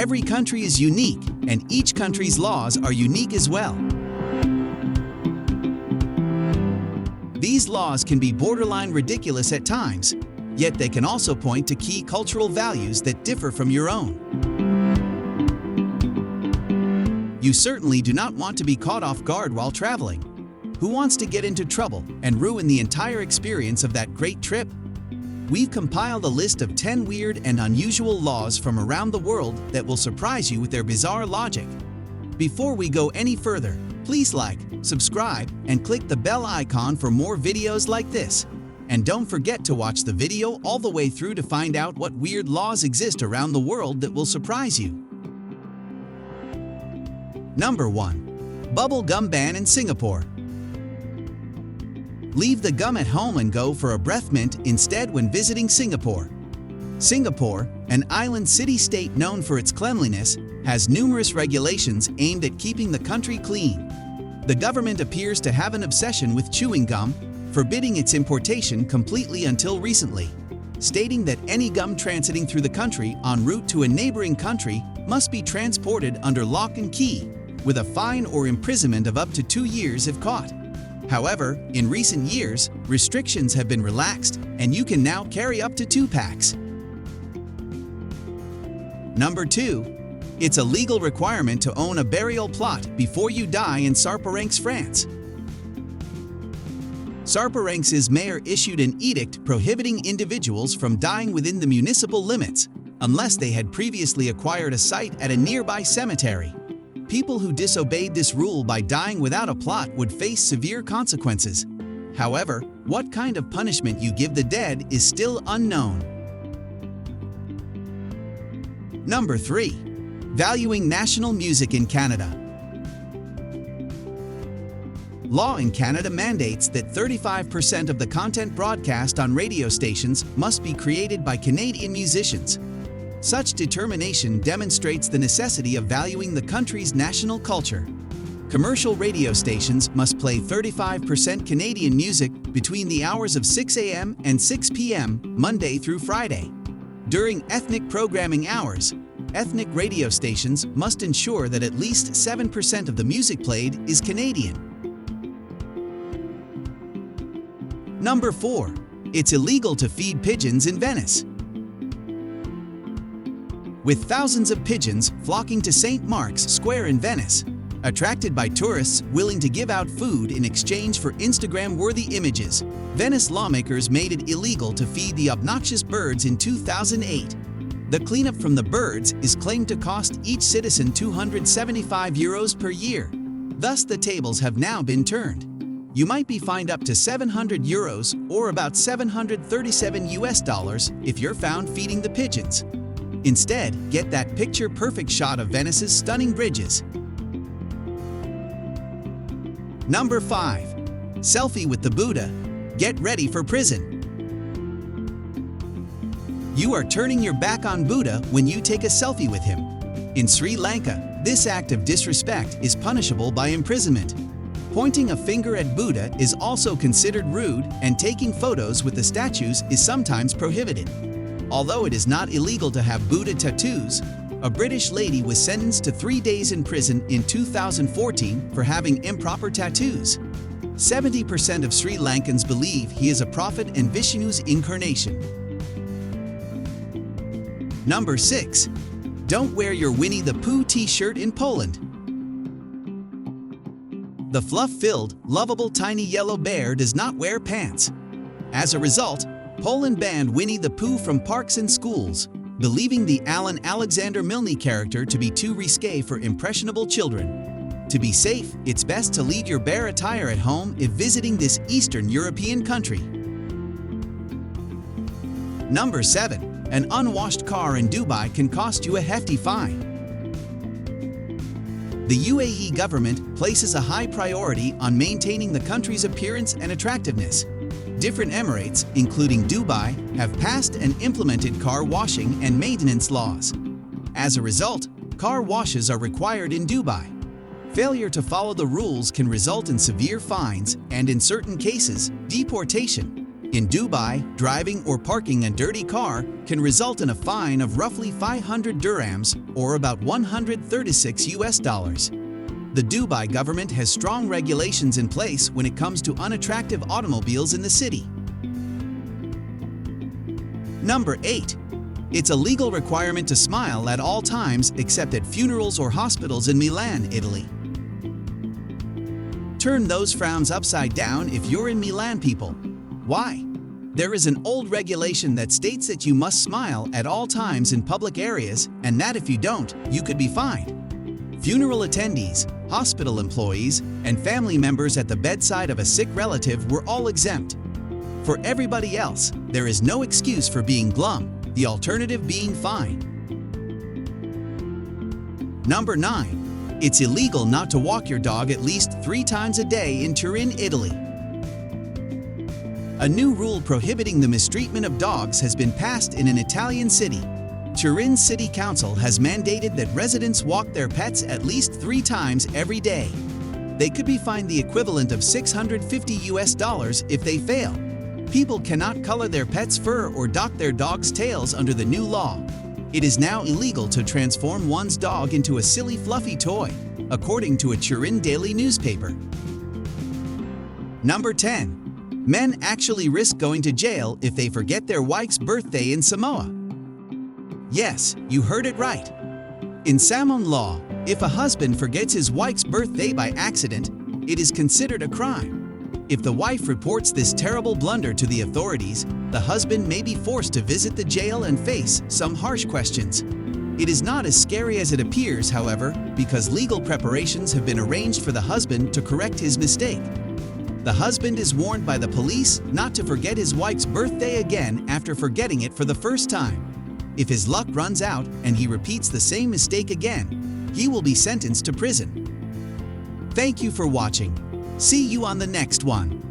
Every country is unique, and each country's laws are unique as well. These laws can be borderline ridiculous at times, yet they can also point to key cultural values that differ from your own. You certainly do not want to be caught off guard while traveling. Who wants to get into trouble and ruin the entire experience of that great trip? We've compiled a list of 10 weird and unusual laws from around the world that will surprise you with their bizarre logic. Before we go any further, please like, subscribe, and click the bell icon for more videos like this. And don't forget to watch the video all the way through to find out what weird laws exist around the world that will surprise you. Number 1. Bubble gum ban in Singapore. Leave the gum at home and go for a breath mint instead when visiting Singapore. Singapore, an island city-state known for its cleanliness, has numerous regulations aimed at keeping the country clean. The government appears to have an obsession with chewing gum, forbidding its importation completely until recently, stating that any gum transiting through the country en route to a neighboring country must be transported under lock and key, with a fine or imprisonment of up to 2 years if caught. However, in recent years, restrictions have been relaxed and you can now carry up to 2 packs. Number 2. It's a legal requirement to own a burial plot before you die in Sarpourenx, France. Sarpourenx's mayor issued an edict prohibiting individuals from dying within the municipal limits, unless they had previously acquired a site at a nearby cemetery. People who disobeyed this rule by dying without a plot would face severe consequences. However, what kind of punishment you give the dead is still unknown. Number 3. Valuing national music in Canada. Law in Canada mandates that 35% of the content broadcast on radio stations must be created by Canadian musicians. Such determination demonstrates the necessity of valuing the country's national culture. Commercial radio stations must play 35% Canadian music between the hours of 6 a.m. and 6 p.m. Monday through Friday. During ethnic programming hours, ethnic radio stations must ensure that at least 7% of the music played is Canadian. Number 4. It's illegal to feed pigeons in Venice. With thousands of pigeons flocking to St. Mark's Square in Venice, attracted by tourists willing to give out food in exchange for Instagram-worthy images, Venice lawmakers made it illegal to feed the obnoxious birds in 2008. The cleanup from the birds is claimed to cost each citizen €275 per year. Thus, the tables have now been turned. You might be fined up to €700 or about $737 if you're found feeding the pigeons. Instead, get that picture-perfect shot of Venice's stunning bridges. Number 5. Selfie with the Buddha. Get ready for prison. You are turning your back on Buddha when you take a selfie with him. In Sri Lanka, this act of disrespect is punishable by imprisonment. Pointing a finger at Buddha is also considered rude, and taking photos with the statues is sometimes prohibited. Although it is not illegal to have Buddha tattoos, a British lady was sentenced to 3 days in prison in 2014 for having improper tattoos. 70% of Sri Lankans believe he is a prophet and Vishnu's incarnation. Number 6. Don't wear your Winnie the Pooh t-shirt in Poland. The fluff-filled, lovable tiny yellow bear does not wear pants. As a result, Poland banned Winnie the Pooh from parks and schools, believing the Alan Alexander Milne character to be too risque for impressionable children. To be safe, it's best to leave your bear attire at home if visiting this Eastern European country. Number 7. An unwashed car in Dubai can cost you a hefty fine. The UAE government places a high priority on maintaining the country's appearance and attractiveness. Different Emirates, including Dubai, have passed and implemented car washing and maintenance laws. As a result, car washes are required in Dubai. Failure to follow the rules can result in severe fines and, in certain cases, deportation. In Dubai, driving or parking a dirty car can result in a fine of roughly 500 dirhams or about $136. The Dubai government has strong regulations in place when it comes to unattractive automobiles in the city. Number 8. It's a legal requirement to smile at all times except at funerals or hospitals in Milan, Italy. Turn those frowns upside down if you're in Milan, people. Why? There is an old regulation that states that you must smile at all times in public areas, and that if you don't, you could be fined. Funeral attendees, hospital employees, and family members at the bedside of a sick relative were all exempt. For everybody else, there is no excuse for being glum, the alternative being fine. Number 9. It's illegal not to walk your dog at least 3 times a day in Turin, Italy. A new rule prohibiting the mistreatment of dogs has been passed in an Italian city. Turin City Council has mandated that residents walk their pets at least 3 times every day. They could be fined the equivalent of $650 if they fail. People cannot color their pets' fur or dock their dogs' tails under the new law. It is now illegal to transform one's dog into a silly fluffy toy, according to a Turin daily newspaper. Number 10. Men actually risk going to jail if they forget their wife's birthday in Samoa. Yes, you heard it right. In Samoan law, if a husband forgets his wife's birthday by accident, it is considered a crime. If the wife reports this terrible blunder to the authorities, the husband may be forced to visit the jail and face some harsh questions. It is not as scary as it appears, however, because legal preparations have been arranged for the husband to correct his mistake. The husband is warned by the police not to forget his wife's birthday again after forgetting it for the first time. If his luck runs out and he repeats the same mistake again, he will be sentenced to prison. Thank you for watching. See you on the next one.